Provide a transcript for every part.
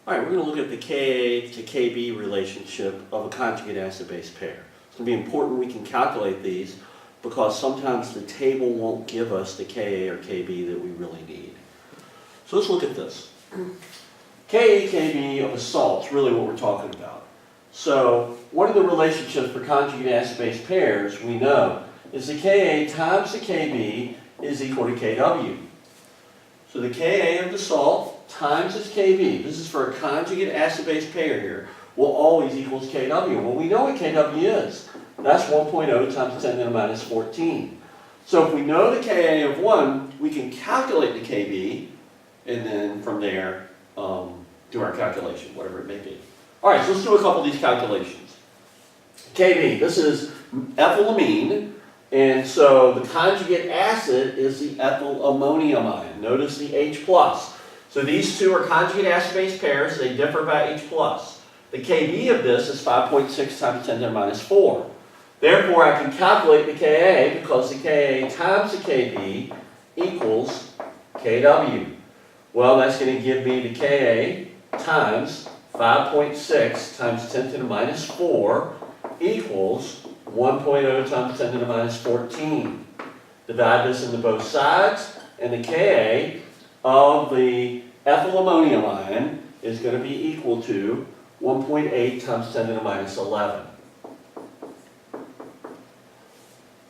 All right, we're going to look at the Ka to Kb relationship of a conjugate acid-base pair. It's going to be important we can calculate these because sometimes the table won't give us the Ka or Kb that we really need. So let's look at this. Ka, Kb of a salt is really what we're talking about. So one of the relationships for conjugate acid-base pairs we know is the Ka times the Kb is equal to Kw. So the Ka of the salt times its Kb, this is for a conjugate acid-base pair here, will always equals Kw. Well, we know what Kw is. That's 1.0 times 10 to the minus 14. So if we know the Ka of 1, we can calculate the Kb, and then from there, do our calculation, whatever it may be. All right, so let's do a couple of these calculations. Kb, this is ethylamine. And so the conjugate acid is the ethyl ammonium ion. Notice the H+. So these two are conjugate acid-base pairs. They differ by H+. The Kb of this is 5.6 times 10 to the minus 4. Therefore, I can calculate the Ka because the Ka times the Kb equals Kw. Well, that's going to give me the Ka times 5.6 times 10 to the minus 4 equals 1.0 times 10 to the minus 14. Divide this into both sides, and the Ka of the ethyl ammonium ion is going to be equal to 1.8 times 10 to the minus 11.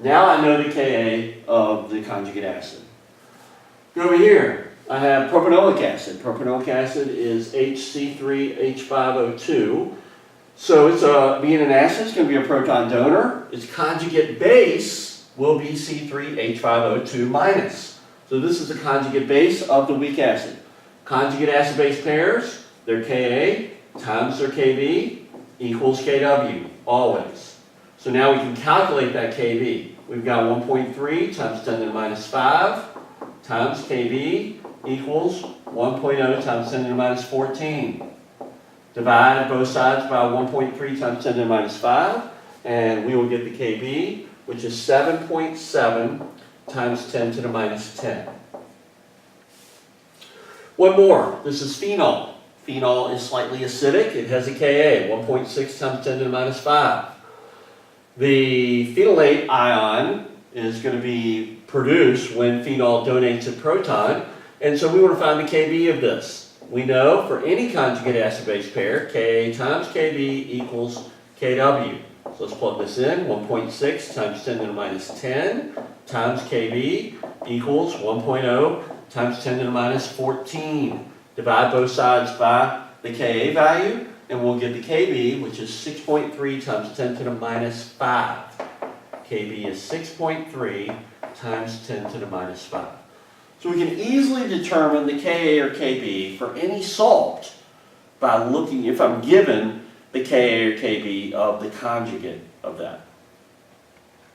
Now I know the Ka of the conjugate acid. Go over here. I have propanoic acid. Propanoic acid is HC3H5O2. So it's being an acid, it's going to be a proton donor. Its conjugate base will be C3H5O2 minus. So this is the conjugate base of the weak acid. Conjugate acid-base pairs, their Ka times their Kb equals Kw, always. So now we can calculate that Kb. We've got 1.3 times 10 to the minus 5 times Kb equals 1.0 times 10 to the minus 14. Divide both sides by 1.3 times 10 to the minus 5, and we will get the Kb, which is 7.7 times 10 to the minus 10. One more. This is phenol. Phenol is slightly acidic. It has a Ka, 1.6 times 10 to the minus 5. The phenolate ion is going to be produced when phenol donates a proton, and so we want to find the Kb of this. We know for any conjugate acid-base pair, Ka times Kb equals Kw. So let's plug this in. 1.6 times 10 to the minus 10 times Kb equals 1.0 times 10 to the minus 14. Divide both sides by the Ka value, and we'll get the Kb, which is 6.3 times 10 to the minus 5. Kb is 6.3 times 10 to the minus 5. So we can easily determine the Ka or Kb for any salt by looking, if I'm given the Ka or Kb of the conjugate of that.